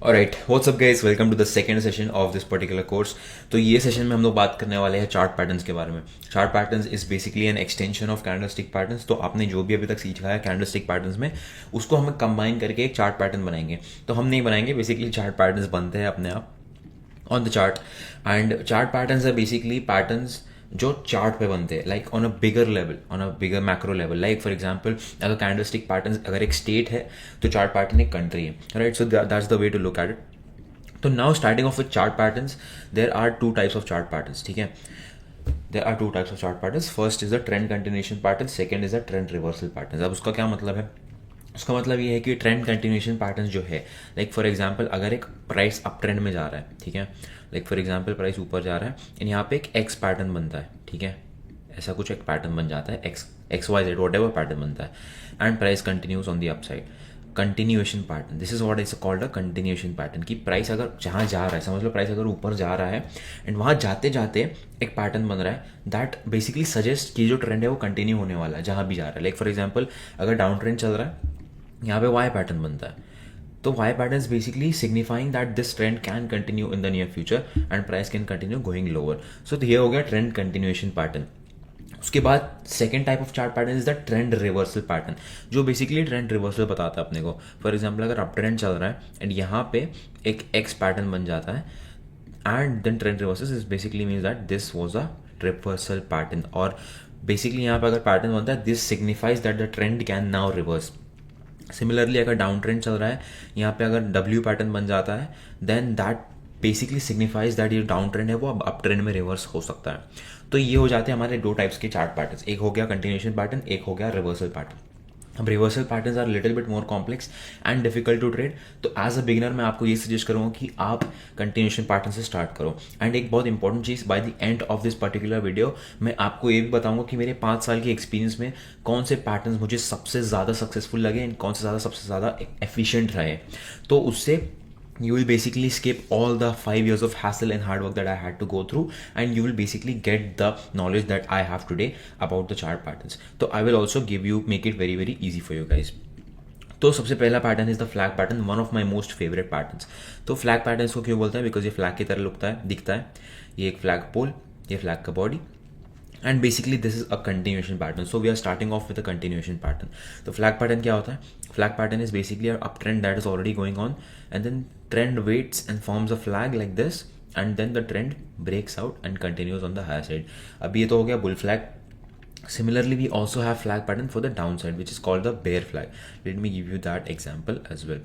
Alright, what's up guys, welcome to the second session of this particular course. तो ये session में हम लोग बात करने वाले हैं चार्ट पैटर्न्स के बारे में। Chart patterns is basically an extension of candlestick patterns. तो आपने जो भी अभी तक सीखा है कैंडलस्टिक पैटर्न्स में, उसको हम कंबाइन करके एक चार्ट पैटर्न बनाएंगे। तो हम नहीं बनाएंगे, बेसिकली चार्ट पैटर्न्स बनते हैं अपने आप on the chart. And chart patterns are basically patterns जो चार्ट पे बनते हैं, like on a bigger level, on a bigger macro level. Like for example, अगर कैंडलस्टिक पैटर्न अगर एक स्टेट है तो चार्ट पैटर्न एक कंट्री है, right. So that's the way to look at it. तो now starting off with chart patterns, there are two types of chart patterns, ठीक है। देर are two types of chart patterns. First is the trend continuation pattern, second is the trend reversal pattern. अब उसका क्या मतलब है? उसका मतलब ये है कि ट्रेंड कंटिन्यूएशन पैटर्न जो है, लाइक फॉर एग्जांपल अगर एक प्राइस अप ट्रेंड में जा रहा है, ठीक है, लाइक फॉर एग्जांपल प्राइस ऊपर जा रहा है एंड यहाँ पे एक एक्स पैटर्न बनता है, ठीक है, ऐसा कुछ एक पैटर्न बन जाता है, X Y Z whatever pattern बनता है and price continues on the upside. Continuation pattern, this is what is called a continuation pattern. कि प्राइस अगर जहाँ जा रहा है, समझ लो प्राइस अगर ऊपर जा रहा है एंड वहाँ जाते जाते एक पैटर्न बन रहा है दैट बेसिकली सजेस्ट कि जो ट्रेंड है वो कंटिन्यू होने वाला है जहाँ भी जा रहा है। लाइक फॉर एग्जाम्पल अगर डाउन ट्रेंड चल रहा है, यहाँ पे वाई पैटर्न बनता है, तो Y pattern is basically signifying that this trend can continue in the near future and price can continue going lower. So ये हो गया ट्रेंड कंटिन्यूएशन पैटर्न। उसके बाद second type of chart pattern is the trend reversal pattern, जो basically trend reversal बताता है अपने को। फॉर एग्जाम्पल अगर अप ट्रेंड चल रहा है एंड यहाँ पे एक एक्स पैटर्न बन जाता है and then trend reversal is basically means that this was a reversal pattern. और बेसिकली यहाँ पे अगर पैटर्न बनता है, this signifies that the trend can now reverse. Similarly अगर डाउन ट्रेंड चल रहा है, यहाँ पे अगर डब्ल्यू पैटर्न बन जाता है, then that basically signifies that ये डाउन ट्रेंड है वो अब अप ट्रेंड में रिवर्स हो सकता है। तो ये हो जाते हैं हमारे दो टाइप्स के चार्ट पैटर्न्स, एक हो गया कंटिन्यूएशन पैटर्न, एक हो गया रिवर्सल पैटर्न। अब reversal patterns are little bit more complex and difficult to trade. तो एज अ बिगिनर मैं आपको ये सजेस्ट करूँगा कि आप कंटिन्यूएशन पैटर्न से स्टार्ट करो। एंड एक बहुत इंपॉर्टेंट चीज़, by the end of this particular video मैं आपको ये भी बताऊंगा कि मेरे 5 साल के एक्सपीरियंस में कौन से पैटर्न्स मुझे सबसे ज़्यादा सक्सेसफुल लगे एंड कौन से सबसे ज़्यादा एफिशिएंट रहे। तो उससे you will basically skip all the 5 years of hassle and hard work that I had to go through, and you will basically get the knowledge that I have today about the chart patterns. So I will also make it very very easy for you guys. तो सबसे पहला pattern is the flag pattern, one of my most favourite patterns. तो flag pattern को क्यों बोलते हैं? Because ये flag की तरह दिखता है। ये एक फ्लैग पोल, ये फ्लैग का body, and basically this is a continuation pattern. So we are starting off with a continuation pattern. तो फ्लैग पैटर्न क्या होता है? Flag pattern is basically up trend that is already going on and then trend waits and forms a flag like this and then the trend breaks out and continues on the higher side. अब ये तो हो गया bull flag. Similarly, we also have flag pattern for the downside, which is called the bear flag. Let me give you that example as well.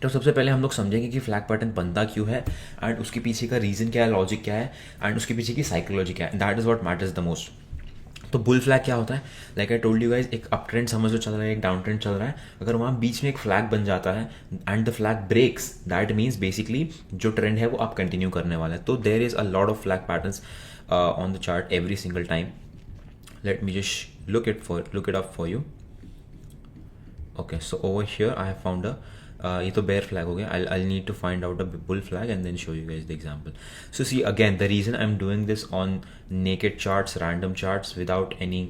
तो सबसे पहले हम लोग समझेंगे कि फ्लैग पैटर्न बनता क्यों है एंड उसके पीछे का रीज़न क्या है, लॉजिक क्या है एंड उसके पीछे की साइकोलॉजी क्या है। That is what matters the most. तो बुल फ्लैग क्या होता है? Like I told you guys, एक अप ट्रेंड समझ लो चल रहा है, एक डाउन ट्रेंड चल रहा है, अगर वहाँ बीच में एक फ्लैग बन जाता है and the flag breaks, that means basically जो ट्रेंड है वो आप कंटिन्यू करने वाला है। तो there is a lot of flag patterns on the chart every single time. Let me just look it up for you. Okay, so over here I have found a ये तो bear flag हो गया. I'll need to find out a bull flag and then show you guys the example. So see, again, the reason I'm doing this on naked charts, random charts without any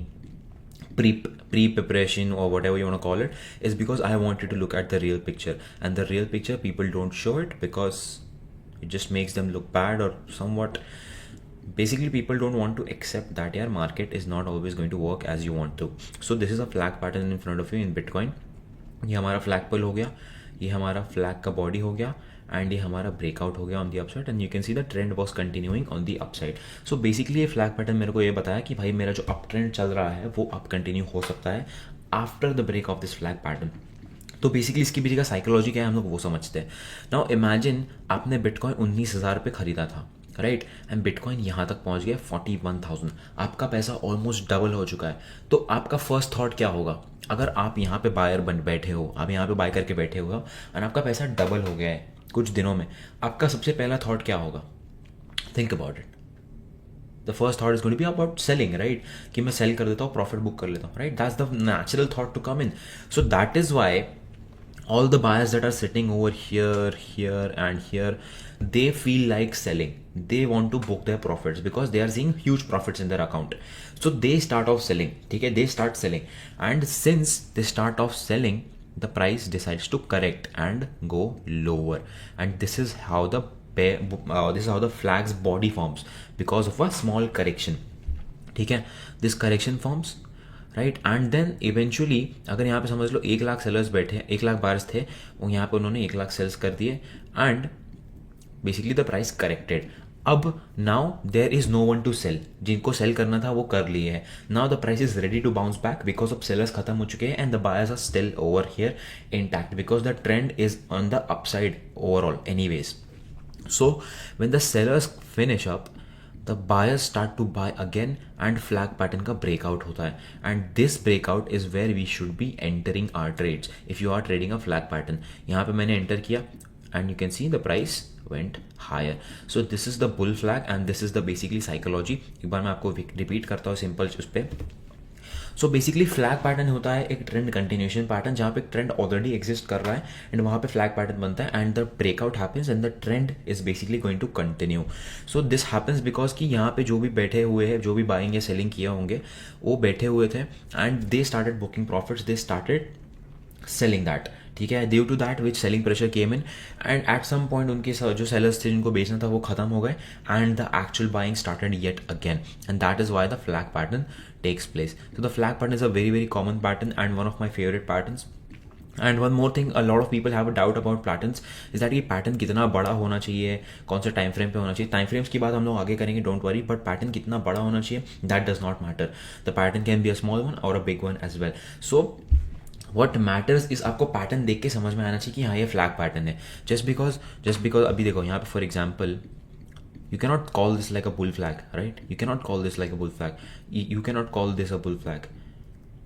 pre-preparation or whatever you want to call it, is because I want you to look at the real picture. And the real picture, people don't show it because it just makes them look bad or somewhat. Basically, people don't want to accept that your market is not always going to work as you want to. So this is a flag pattern in front of you in Bitcoin. ये हमारा flag पुल हो गया, ये हमारा flag का body हो गया and ये हमारा ब्रेकआउट हो गया on the upside and you can see the trend was continuing on the upside. So basically ये फ्लैग पैटर्न मेरे को ये बताया कि भाई मेरा जो अप ट्रेंड चल रहा है वो अप कंटिन्यू हो सकता है after the break of this flag pattern. तो बेसिकली इसके पीछे का साइकोलॉजी क्या है हम लोग वो समझते हैं। नाउ इमेजिन आपने बिटकॉइन 19,000 पे खरीदा था, राइट, एंड बिटकॉइन यहाँ तक पहुँच गया 41,000, आपका पैसा ऑलमोस्ट डबल हो चुका है। तो आपका फर्स्ट थॉट क्या होगा? अगर आप यहाँ पे बायर बन बैठे हो, आप यहाँ पे बाय करके बैठे हो और आपका पैसा डबल हो गया है कुछ दिनों में, आपका सबसे पहला थॉट क्या होगा? Think about it. The first thought is going to be about selling, right, कि मैं सेल कर देता हूँ, प्रॉफिट बुक कर लेता हूँ, राइट। That's the natural thought to come in. So that is why all the buyers that are sitting over here and here, they feel like selling. They want to book their profits because they are seeing huge profits in their account. So they start off selling. Okay, they start selling, and since they start off selling, the price decides to correct and go lower, and this is how the flag's body forms because of a small correction. ठीक है, this correction forms right, and then eventually अगर यहाँ पे समझ लो 1 lakh sellers बैठे, 1 lakh buyers थे, वो यहाँ पे उन्होंने 1 लाख सेल्स कर दिए and basically the price corrected. अब now there is no one to sell, जिनको सेल करना था वो कर लिए है. Now the price is ready to bounce back because of sellers खत्म हो चुके हैं and the buyers are still over here intact because the trend is on the upside overall anyways. So when the sellers finish up, the buyers start to buy again and flag pattern का breakout होता है, and this breakout is where we should be entering our trades if you are trading a flag pattern. यहाँ पे मैंने enter किया and you can see the price went higher. So this is the bull flag and this is the basically psychology. एक बार मैं आपको repeat करता हूँ simple उस पर. सो बेसिकली फ्लैग पैटर्न होता है एक ट्रेंड कंटिन्यूएशन पैटर्न जहाँ पे एक ट्रेंड ऑलरेडी एग्जिस्ट कर रहा है एंड वहाँ पे फ्लैग पैटर्न बनता है and the breakout happens and the trend is basically going to continue. So this happens because कि यहाँ पे जो भी बैठे हुए हैं, जो भी बाइंग या सेलिंग किए होंगे, वो बैठे हुए थे and they started booking profits, they started selling that. ठीक है, due to that which selling pressure came in and at some point उनके जो सेलर्स थे जिनको बेचना था वो खत्म हो गए and the actual buying started yet again and that is why the flag pattern takes place. So the flag pattern is a very very common pattern and one of my favorite patterns. And one more thing, a lot of people have a doubt about patterns is that ये pattern कितना बड़ा होना चाहिए, कौन से time frame पे होना चाहिए. टाइम फ्रेम्स की बात हम लोग आगे करेंगे, डोंट वरी, बट पैटर्न कितना बड़ा होना चाहिए that does not matter. The pattern can be a small one or a big one as well. So what matters is आपको पैटर्न देख के समझ में आना चाहिए कि हाँ ये फ्लैग पैटर्न है. जस्ट बिकॉज अभी देखो यहाँ पे for example you cannot call this like a bull flag, right? You cannot call this like a bull flag. You cannot call this a bull flag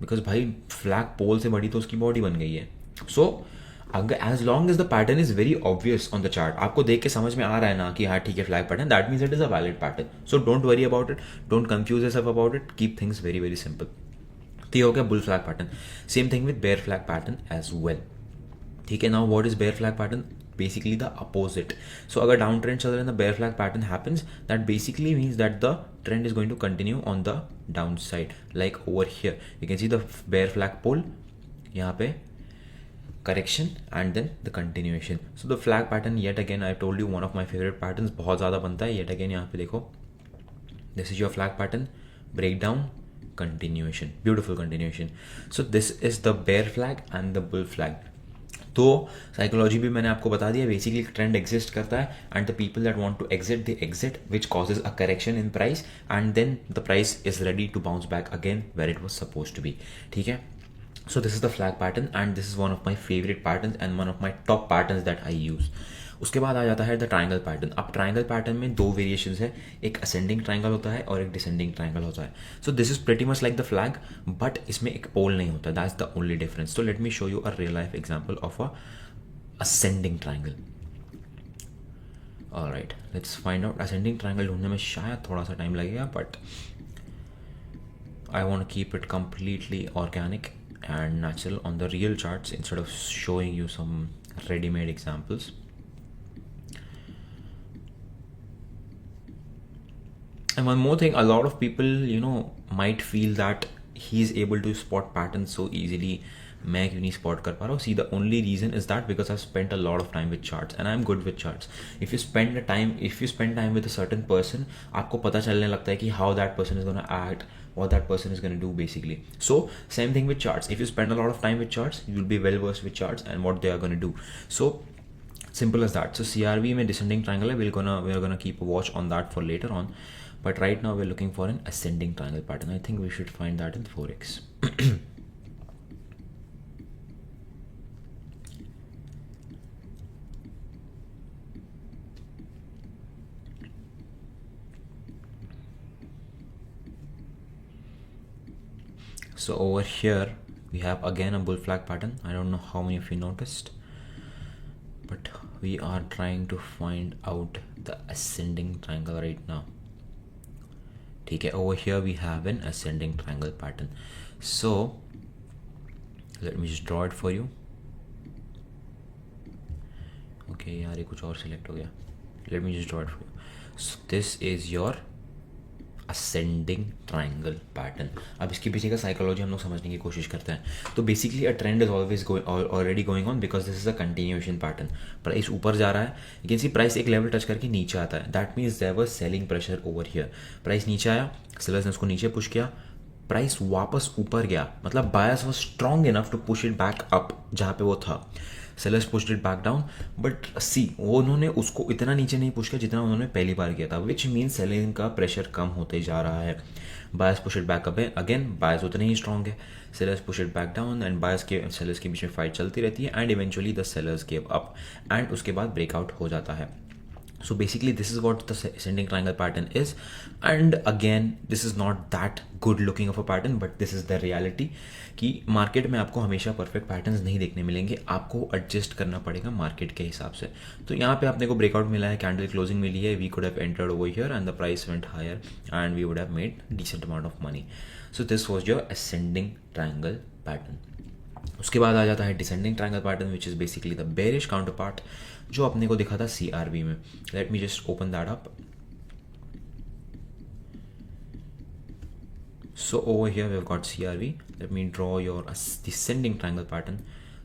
because भाई flag pole से बड़ी तो उसकी body बन गई है. So अगर as long as the pattern is very obvious on the chart, आपको देख के समझ में आ रहा है ना कि हाँ ठीक है flag pattern, that means it is a valid pattern. So don't worry about it, don't confuse yourself about it, keep things very very simple. तो ये हो गया bull flag pattern. Same thing with bear flag pattern as well. ठीक है, now what is bear flag pattern? Basically the opposite. So अगर down trend चल रहा है, the bear flag pattern happens, that basically means that the trend is going to continue on the downside. Like over here you can see the bear flag pole, यहाँ पे correction and then the continuation. So the flag pattern yet again I told you one of my favorite patterns, बहुत ज़्यादा बनता है. yet again यहाँ पे देखो, this is your flag pattern, breakdown, continuation, beautiful continuation. So this is the bear flag and the bull flag. तो psychology भी मैंने आपको बता दिया. बेसिकली ट्रेंड एग्जिस्ट करता है and the people that want to exit they exit which causes a correction in price and then the price is ready to bounce back again where it was suppose to be. ठीक है, so this is the flag pattern and this is one of my favourite pattern and one of my top pattern that I use. उसके बाद आ जाता है the triangle pattern. अब triangle pattern में 2 variations है, एक असेंडिंग ट्राइंगल होता है और एक डिसेंडिंग ट्राइंगल होता है. So this is pretty much like the flag but इसमें एक पोल नहीं होता. That's the only difference. So let me show you a real life example of a ascending triangle. All right, let's find out. ascending triangle ढूंढने में शायद थोड़ा सा time लगेगा but I want to keep it completely organic and natural on the real charts instead of showing you some ready-made examples. And one more thing, a lot of people might feel that he is able to spot patterns so easily. मैं क्यों नहीं spot कर पा रहा हूँ? See the only reason is that because I spend a lot of time with charts and I am good with charts. If you spend time with a certain person, आपको पता चलने लगता है कि how that person is gonna act, what that person is going to do basically. So same thing with charts. If you spend a lot of time with charts, you will be well versed with charts and what they are going to do. So simple as that. So CRV में descending triangle है, we are gonna keep a watch on that for later on, but right now we're looking for an ascending triangle pattern. I think we should find that in Forex. So over here we have again a bull flag pattern. I don't know how many of you noticed, but we are trying to find out the ascending triangle right now. ठीक है, over here we have an ascending triangle pattern. So let me just draw it for you. Okay, यार ये कुछ और select हो गया. Let me just draw it for you. So this is your ascending triangle pattern. अब इसके पीछे का साइकोलॉजी हम लोग समझने की कोशिश करते हैं। तो basically a trend is always already going on because this is a continuation pattern. Price ऊपर जा रहा है, यू कैन सी प्राइस एक लेवल टच करके नीचे आता है, that means there was selling pressure over here. Price नीचे आया, सेलर्स ने उसको नीचे पुश किया, प्राइस वापस ऊपर गया, मतलब buyers was strong enough to push it back up जहाँ पे वो था। Sellers pushed it back down, but see वो उन्होंने उसको इतना नीचे नहीं पुश किया जितना उन्होंने पहली बार किया था, विच मीन्स सेलिंग का प्रेशर कम होते जा रहा है। Buyers push it back up है, अगेन बायर्स उतने ही स्ट्रॉन्ग है, sellers push it back down and buyers के सेलर्स के बीच में फाइट चलती रहती है and eventually the sellers give up and उसके बाद ब्रेकआउट हो जाता है। So basically this is what the ascending triangle pattern is, and again this is not that good looking of a pattern, but this is the reality कि market में आपको हमेशा perfect patterns नहीं देखने मिलेंगे, आपको एडजस्ट करना पड़ेगा मार्केट के हिसाब से। तो यहाँ पे आपने को ब्रेकआउट मिला है, कैंडल क्लोजिंग मिली है, we could have entered over here and the price went higher and we would have made decent amount of money. So this was your ascending triangle pattern. उसके बाद आ जाता है descending triangle pattern which is basically the bearish counterpart जो अपने को दिखा था CRV में। Let me just open that up. So over here we've got CRV. Let me draw your descending triangle pattern.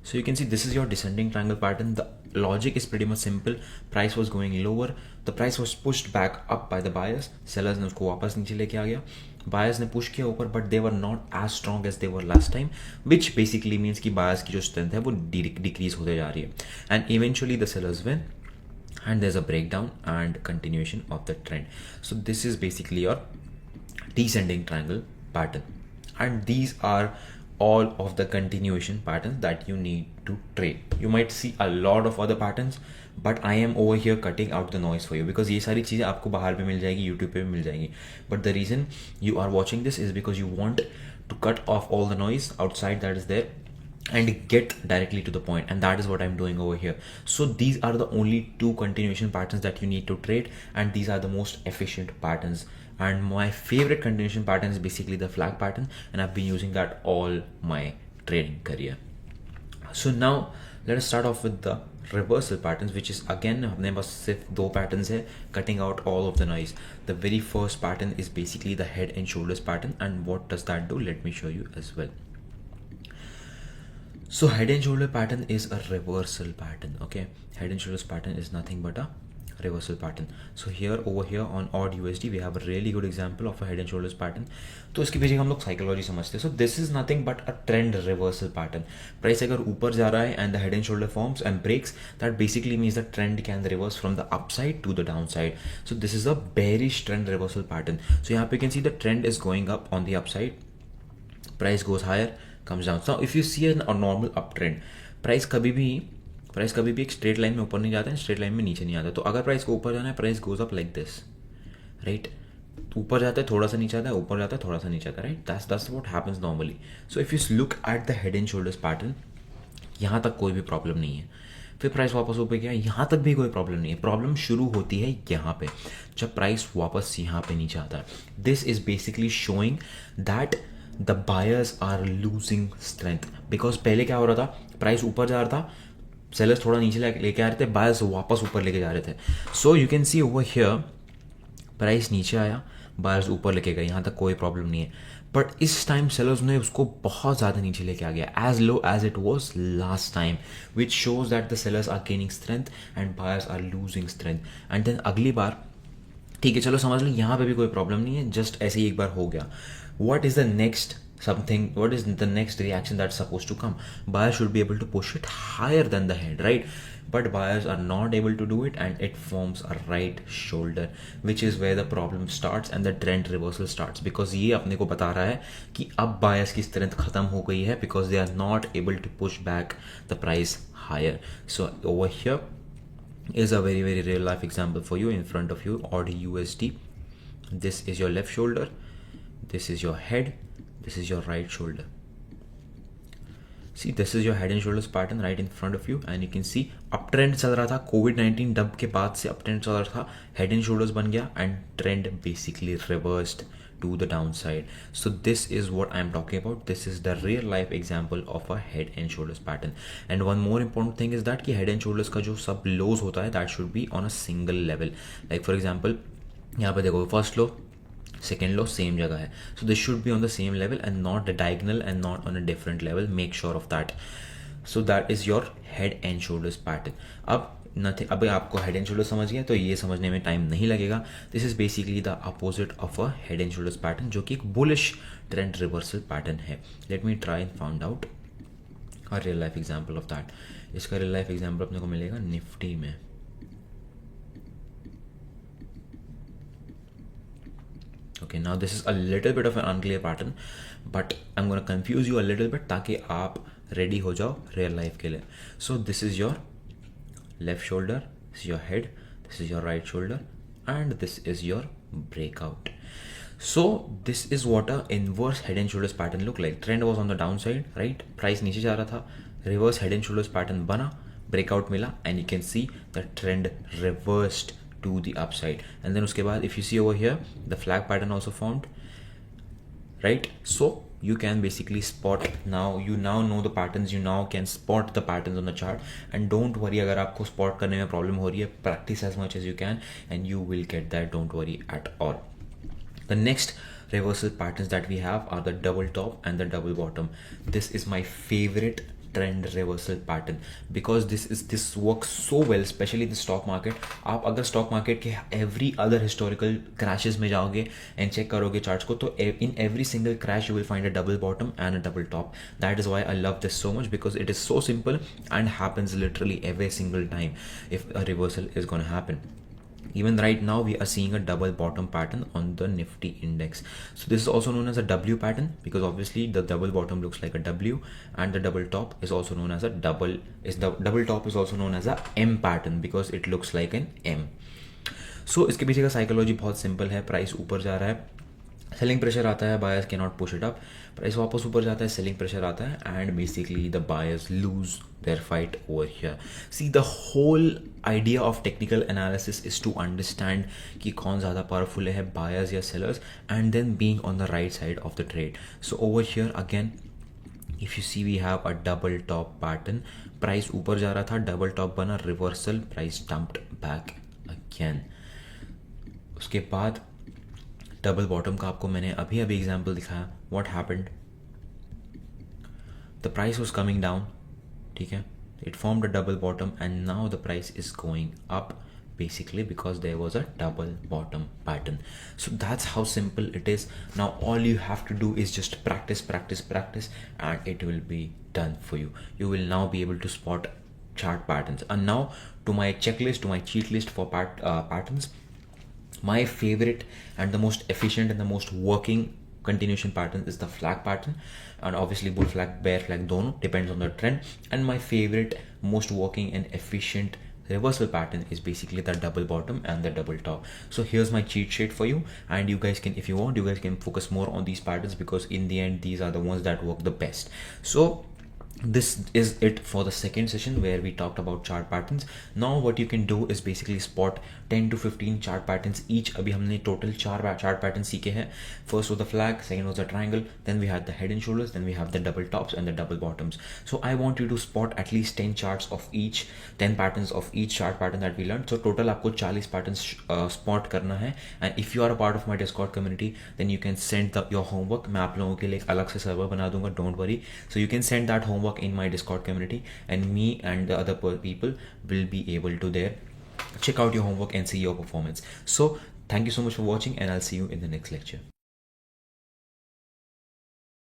So you can see this is your descending triangle pattern. The logic is pretty much simple. Price was going lower. The price was pushed back up by the buyers. Sellers ने उसको वापस नीचे लेके आ गया. Buyers ने push किया ऊपर, but they were not as strong as they were last time, which basically means कि buyers की जो strength है वो decrease होते जा रही है. And eventually the sellers win. And there's a breakdown and continuation of the trend. So this is basically your descending triangle pattern, and these are all of the continuation patterns that you need to trade. You might see a lot of other patterns, but I am over here cutting out the noise for you because ये सारी चीज़ें आपको बाहर पे मिल जाएगी, YouTube पे भी मिल जाएगी. But the reason you are watching this is because you want to cut off all the noise outside that is there and get directly to the point, and that is what I'm doing over here. So these are the only two continuation patterns that you need to trade, and these are the most efficient patterns. And my favorite continuation pattern is basically the flag pattern, and I've been using that all my trading career. So now let us start off with the reversal patterns, which is again अपने पास सिर्फ दो patterns है, cutting out all of the noise. The very first pattern is basically the head and shoulders pattern, and what does that do? Let me show you as well. So head and shoulder pattern is a reversal pattern. Okay, head and shoulders pattern is nothing but a reversal pattern. So here over here on odd USD we have a really good example of a head and shoulders pattern. तो इसके पीछे हम लोग psychology समझते हैं. So this is nothing but a trend reversal pattern. Price अगर ऊपर जा रहा है and the head and shoulder forms and breaks, that basically means the trend can reverse from the upside to the downside. So this is a bearish trend reversal pattern. So यहाँ पे you can see the trend is going up on the upside. Price goes higher, comes down. So if you see a normal uptrend, price कभी भी एक straight line में ऊपर नहीं जाता है, स्ट्रेट लाइन में नीचे नहीं आता. तो अगर प्राइस को ऊपर जाना है, price goes up like this, right. ऊपर जाता है, थोड़ा सा नीचे आता है, ऊपर जाता है, थोड़ा सा नीचे आता है, right. That's what happens normally. So if you look at the head and shoulders pattern, यहाँ तक कोई भी प्रॉब्लम नहीं है. फिर प्राइस वापस ऊपर गया, यहाँ तक भी कोई प्रॉब्लम नहीं है. प्रॉब्लम शुरू होती है यहाँ पे, जब प्राइस वापस यहाँ पे नीचे आता है. This is basically showing that the buyers are losing strength. Because पहले क्या हो रहा था, प्राइस ऊपर जा रहा था, सेलर्स थोड़ा नीचे लेके आ रहे थे, बायर्स वापस ऊपर लेके जा रहे थे. So you can C over here price नीचे आया, बायर्स ऊपर लेके गए, यहाँ तक कोई प्रॉब्लम नहीं है. बट इस टाइम सेलर्स ने उसको बहुत ज़्यादा नीचे लेके आ गया, as low as it was last time, which shows that the sellers are gaining strength and buyers are losing strength. And then अगली बार ठीक है, चलो समझ लो यहाँ पे भी कोई प्रॉब्लम नहीं है, जस्ट ऐसे ही एक बार हो गया. What is the next reaction that's supposed to come? Buyers should be able to push it higher than the head, right? But buyers are not able to do it, and it forms a right shoulder, which is where the problem starts and the trend reversal starts, because ये अपने को बता रहा है कि अब buyers की strength खत्म हो गई है, because they are not able to push back the price higher. So over here is a very very real life example for you in front of you. Odd USD, this is your left shoulder, this is your head, this is your right shoulder. See, this is your head and shoulders pattern right in front of you, and you can see uptrend चल रहा था, कोविड-19 dub के बाद से uptrend चल रहा था, head and shoulders बन गया, and trend basically reversed to the downside. So this is what I'm talking about. This is the real life example of a head and shoulders pattern. And one more important thing is that कि head and shoulders का जो सब lows होता है, that should be on a single level. Like for example, यहाँ पे देखो first लो, second low same जगह है, so this should be on the same level and not the diagonal and not on a different level. Make sure of that. So that is your head and shoulders pattern. अब nothing, अभी आपको head and shoulder समझ गया तो ये समझने में time नहीं लगेगा. This is basically the opposite of a head and shoulders pattern, जो कि एक बुलिश ट्रेंड रिवर्सल पैटर्न है. Let me try and found out a real life example of that. इसका रियल लाइफ एग्जांपल अपने को मिलेगा निफ्टी में. Okay, now this is a little bit of an unclear pattern, but I'm going to confuse you a little bit ताकि आप ready हो जाओ real life के लिए. So this is your left shoulder, this is your head, this is your right shoulder, and this is your breakout. So this is what a inverse head and shoulders pattern look like. Trend was on the downside, right? Price नीचे जा रहा था, reverse head and shoulders pattern बना, breakout मिला, and you can see the trend reversed to the upside. And then उसके बाद if you see over here, the flag pattern also formed, right? So you can basically spot, now you now know the patterns, you now can spot the patterns on the chart. And don't worry अगर आपको spot करने में problem हो रही है, practice as much as you can and you will get that, don't worry at all. The next reversal patterns that we have are the double top and the double bottom. This is my favorite trend reversal pattern because this works so well, specially the stock market. आप अगर stock market के every other historical crashes में जाओगे and check करोगे charts को, तो in every single crash you will find a double bottom and a double top. That is why I love this so much, because it is so simple and happens literally every single time if a reversal is gonna happen. Even right now we are seeing a double bottom pattern on the Nifty index. So this is also known as a W pattern because obviously the double bottom looks like a W, and the double top is also known as a double top is also known as a M pattern because it looks like an M. So इसके पीछे का psychology बहुत simple है. Price ऊपर जा रहा है, selling pressure आता है, buyers can not push it up. Price वापस ऊपर जाता है, सेलिंग प्रेशर आता है, and basically the buyers lose their fight over here. See, the whole idea of technical analysis is to understand कि कौन ज़्यादा powerful है, buyers या sellers, and then being on the right side of the trade. So over here again, if you see we have a double top pattern. Price ऊपर जा रहा था, double top बना, reversal, price dumped back again. उसके बाद double bottom का आपको मैंने अभी एग्जांपल दिखाया. What happened, the price was coming down, ठीक है, it formed a double bottom and now the price is going up basically because there was a double bottom pattern. So that's how simple it is. Now all you have to do is just practice and it will be done for you. You will now be able to spot chart patterns. And now to my checklist, to my cheat list for patterns. My favorite and the most efficient and the most working continuation pattern is the flag pattern, and obviously bull flag, bear flag, dono depends on the trend. And my favorite, most working and efficient reversal pattern is basically the double bottom and the double top. So here's my cheat sheet for you, and you guys can, if you want, you guys can focus more on these patterns because in the end these are the ones that work the best. So this is it for the second session where we talked about chart patterns. Now what you can do is basically spot 10 to 15 chart patterns each. अभी हमने total 4 chart patterns सीखे हैं. First was the flag, second was the triangle, then we had the head and shoulders, then we have the double tops and the double bottoms. So I want you to spot at least 10 charts of each, 10 patterns of each chart pattern that we learned. So total आपको 40 patterns spot करना है. And if you are a part of my Discord community, then you can send your homework. मैं आप लोगों के लिए एक अलग से सर्वर बना दूंगा, don't worry. So you can send that homework in my Discord community and me and the other people will be able to there check out your homework and see your performance. So thank you so much for watching and I'll see you in the next lecture.